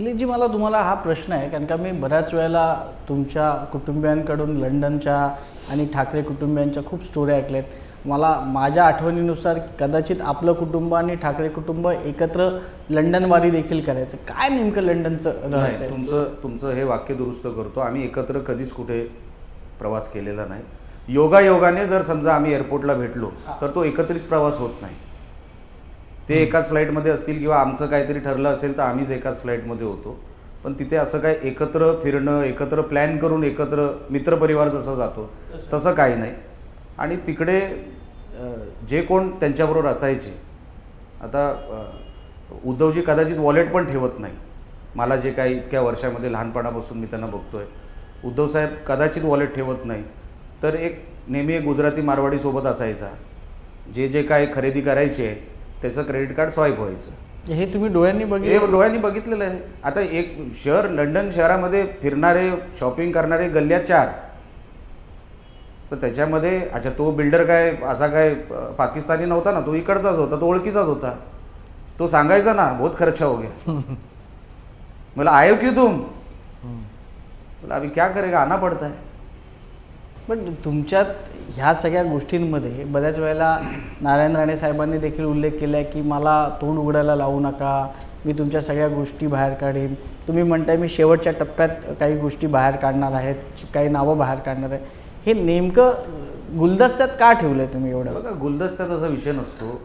जी मला तुम्हाला हा प्रश्न आहे, कारण का मी बऱ्याच वेळेला तुमच्या कुटुंबियांकडून लंडनच्या आणि ठाकरे कुटुंबियांच्या खूप स्टोऱ्या ऐकल्यात. मला माझ्या आठवणीनुसार कदाचित आपलं कुटुंब आणि ठाकरे कुटुंब एकत्र लंडनवारी देखील करायचं. काय नेमकं लंडनचं रहस्य आहे? तुमचं हे वाक्य दुरुस्त करतो. आम्ही एकत्र कधीच कुठे प्रवास केलेला नाही. योगायोगाने जर समजा आम्ही एअरपोर्टला भेटलो तर तो एकत्रित प्रवास होत नाही. ते एकाच फ्लाईटमध्ये असतील किंवा आमचं काहीतरी ठरलं असेल तर आम्हीच एकाच फ्लाईटमध्ये होतो. पण तिथे असं काय एकत्र फिरणं, एकत्र प्लॅन करून एकत्र मित्रपरिवार जसं जातो तसं काही नाही. आणि तिकडे जे कोण त्यांच्याबरोबर असायचे, आता उद्धवजी कदाचित वॉलेट पण ठेवत नाही. मला जे काही इतक्या वर्षामध्ये लहानपणापासून मी त्यांना बघतोय, उद्धवसाहेब कदाचित वॉलेट ठेवत नाही. तर नेहमी एक गुजराती मारवाडीसोबत असायचा. जे काय खरेदी करायची त्याचं क्रेडिट कार्ड स्वाईप व्हायचं. हे तुम्ही डोळ्यांनी डोळ्यांनी बघितलेलं आहे. आता एक शहर, लंडन शहरामध्ये फिरणारे, शॉपिंग करणारे गल्ल्या 4. तर त्याच्यामध्ये अच्छा तो बिल्डर काय असा काय पाकिस्तानी नव्हता ना, तो इकडचाच होता, तो ओळखीचाच होता. तो सांगायचा ना, बहुत खर्चा हो गया. मला आयो क्यों तुम, बोला अभी क्या करेगा, आना पडता है. पण तुमच्यात ह्या सगळ्या गोष्टींमध्ये बऱ्याच वेळेला नारायण राणे साहेबांनी देखील उल्लेख केला आहे की मला तोंड उघडायला लावू नका, मी तुमच्या सगळ्या गोष्टी बाहेर काढीन. तुम्ही म्हणताय मी शेवटच्या टप्प्यात काही गोष्टी बाहेर काढणार आहेत, काही नावं बाहेर काढणार आहे. हे नेमकं गुलदस्त्यात का ठेवलं आहे तुम्ही एवढं? बघा, गुलदस्त्यात असा विषय नसतो.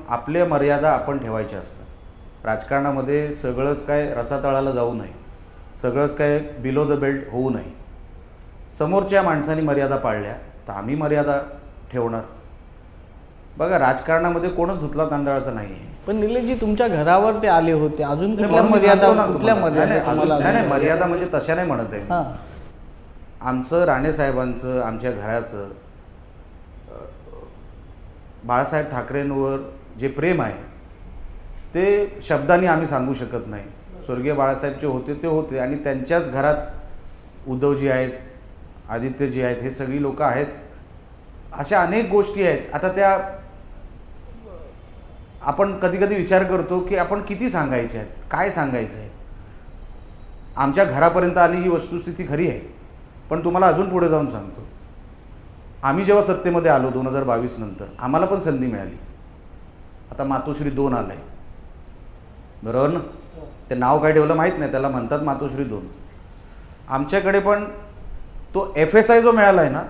आपल्या मर्यादा आपण ठेवायच्या असतात. राजकारणामध्ये सगळंच काय रसातळाला जाऊ नये, सगळंच काय बिलो द बेल्ट होऊ नये. समोरच्या माणसांनी मर्यादा पाळल्या तर आम्ही मर्यादा ठेवणार. बघा, राजकारणामध्ये कोणच धुतला तांदळाचा नाही आहे. पण निलेशजी तुमच्या घरावर ते आले होते, अजून कुठल्या मर्यादा? नाही, मर्यादा म्हणजे तशा नाही म्हणत आहे. आमचं राणेसाहेबांचं, आमच्या घराचं, बाळासाहेब ठाकरेंवर जे प्रेम आहे ते शब्दांनी आम्ही सांगू शकत नाही. स्वर्गीय बाळासाहेब जे होते ते होते, आणि त्यांच्याच घरात उद्धवजी आहेत, आदित्यजी आहेत, हे सगळी लोक आहेत. अशा अनेक गोष्टी आहेत. आता त्या आपण कधी कधी विचार करतो की आपण किती सांगायचे आहेत, काय सांगायचं आहे. आमच्या घरापर्यंत आली ही वस्तुस्थिती खरी आहे. पण तुम्हाला अजून पुढे जाऊन सांगतो, आम्ही जेव्हा सत्तेमध्ये आलो 2022 नंतर आम्हाला पण संधी मिळाली. आता मातोश्री 2 आलं आहे, बरोबर ना? ते नाव काय ठेवलं माहीत नाही, त्याला म्हणतात मातोश्री 2. आमच्याकडे पण तो FSI जो मिळाला आहे ना,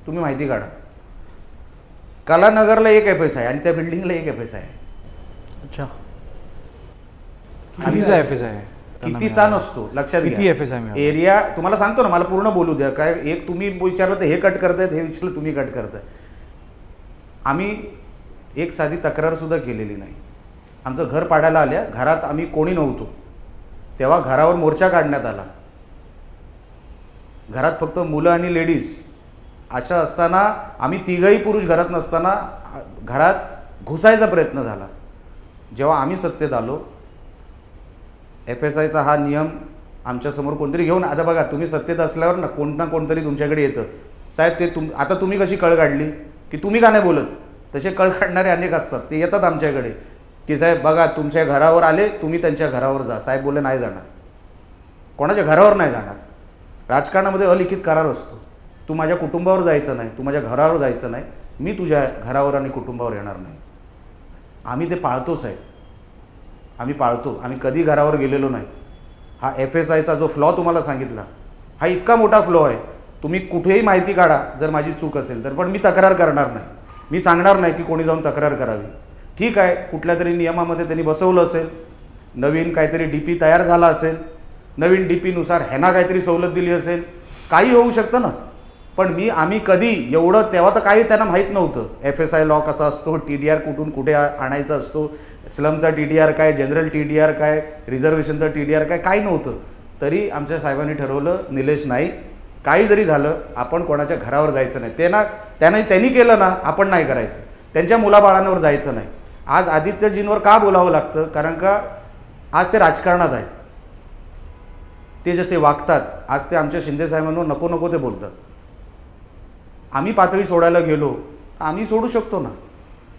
तुम्ही माहिती काढा. कलानगरला एक FSI आणि त्या बिल्डिंगला एक FSI आहे. अच्छा, कितीचा FSI आहे? कितीचा नसतो, लक्षात घ्या. किती FSI मिळाला? एरिया तुम्हाला सांगतो ना, मला पूर्ण बोलू द्या. काय एक तुम्ही विचारलं तर हे कट करतायत, हे विचारलं तुम्ही कट करताय. आम्ही एक साधी तक्रारसुद्धा केलेली नाही. आमचं घर पाडायला आल्या, घरात आम्ही कोणी नव्हतो तेव्हा घरावर मोर्चा काढण्यात आला. घरात फक्त मुलं आणि लेडीज अशा असताना आम्ही तिघही पुरुष घरात नसताना घरात घुसायचा प्रयत्न झाला. जेव्हा आम्ही सत्तेत आलो, FSIचा हा नियम आमच्यासमोर कोणतरी घेऊन, आता बघा तुम्ही सत्तेत असल्यावर ना कोणतरी तुमच्याकडे येतं, साहेब ते आता तुम्ही कशी कळ काढली की तुम्ही का नाही बोलत, तसे कळ काढणारे अनेक असतात. ते येतात आमच्याकडे की साहेब बघा तुमच्या घरावर आले, तुम्ही त्यांच्या घरावर जा. साहेब बोलले नाही जाणार, कोणाच्या घरावर नाही जाणार. राजकारणामध्ये अलिखित करार असतो. तू माझ्या कुटुंबावर जायचं नाही, तू माझ्या घरावर जायचं नाही, मी तुझ्या घरावर आणि कुटुंबावर येणार नाही. आम्ही ते पाळतो साहेब, आम्ही पाळतो. आम्ही कधी घरावर गेलेलो नाही. हा FSIचा जो फ्लॉ तुम्हाला सांगितला, हा इतका मोठा फ्लॉ आहे. तुम्ही कुठेही माहिती काढा जर माझी चूक असेल तर, पण मी तक्रार करणार नाही. मी सांगणार नाही की कोणी जाऊन तक्रार करावी. ठीक आहे, कुठल्या तरी नियमामध्ये त्यांनी बसवलं असेल, नवीन काहीतरी DP तयार झाला असेल, नवीन DPनुसार ह्यांना काहीतरी सवलत दिली असेल, काही होऊ शकतं ना. पण आम्ही कधी एवढं, तेव्हा तर काही त्यांना माहीत नव्हतं FSI लॉ कसा असतो, TDR कुठून कुठे आणायचा असतो, स्लमचा TDR काय, जनरल TDR काय, रिझर्वेशनचा TDR काय, काही नव्हतं. तरी आमच्या साहेबांनी ठरवलं, निलेश नाही, काही जरी झालं आपण कोणाच्या घरावर जायचं नाही. त्यांनी केलं ना, आपण नाही करायचं. त्यांच्या मुलाबाळांवर जायचं नाही. आज आदित्यजींवर का बोलावं लागतं? कारण का आज ते राजकारणात आहेत. ते जसे वागतात, आज ते आमच्या शिंदेसाहेबांवर नको नको ते बोलतात. आम्ही पातळी सोडायला गेलो, आम्ही सोडू शकतो ना,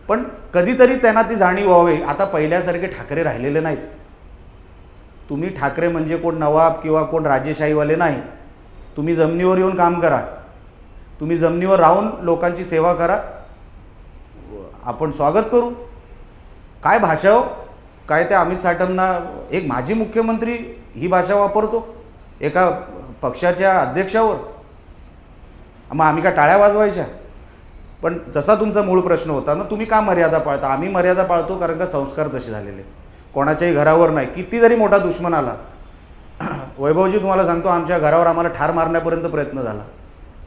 पण कधीतरी त्यांना ती जाणीव व्हावी. आता पहिल्यासारखे ठाकरे राहिलेले नाहीत. तुम्ही ठाकरे म्हणजे कोण नवाब किंवा कोण राजेशाहीवाले नाही. तुम्ही जमिनीवर येऊन काम करा, तुम्ही जमिनीवर राहून लोकांची सेवा करा, आपण स्वागत करू. काय भाषा हो, काय त्या अमित साटमना एक माजी मुख्यमंत्री ही भाषा वापरतो एका पक्षाच्या अध्यक्षावर. मग आम्ही का टाळ्या वाजवायच्या? पण जसा तुमचा मूळ प्रश्न होता ना, तुम्ही का मर्यादा पाळता? आम्ही मर्यादा पाळतो कारण का संस्कार तसे झालेले आहेत. कोणाच्याही घरावर नाही, किती जरी मोठा दुश्मन आला. वैभवजी तुम्हाला सांगतो, आमच्या घरावर आम्हाला ठार मारण्यापर्यंत प्रयत्न झाला,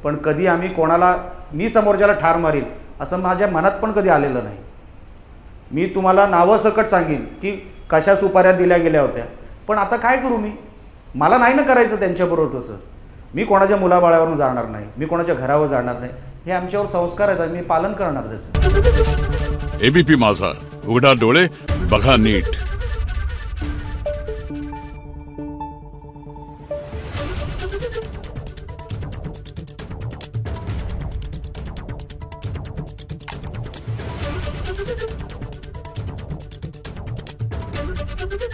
पण कधी आम्ही कोणाला मी समोरच्याला ठार मारील असं माझ्या मनात पण कधी आलेलं नाही. मी तुम्हाला नावं सकट सांगेन की कशा सुपाऱ्या दिल्या गेल्या होत्या, पण आता काय करू मी? मला नाही ना करायचं त्यांच्याबरोबर तसं. मी कोणाच्या मुलाबाळावरून जाणार नाही, मी कोणाच्या घरावर जाणार नाही. हे आमच्यावर संस्कार आहेत, मी पालन करणार त्याचं. एबीपी माझा, उघडा डोळे बघा नीट.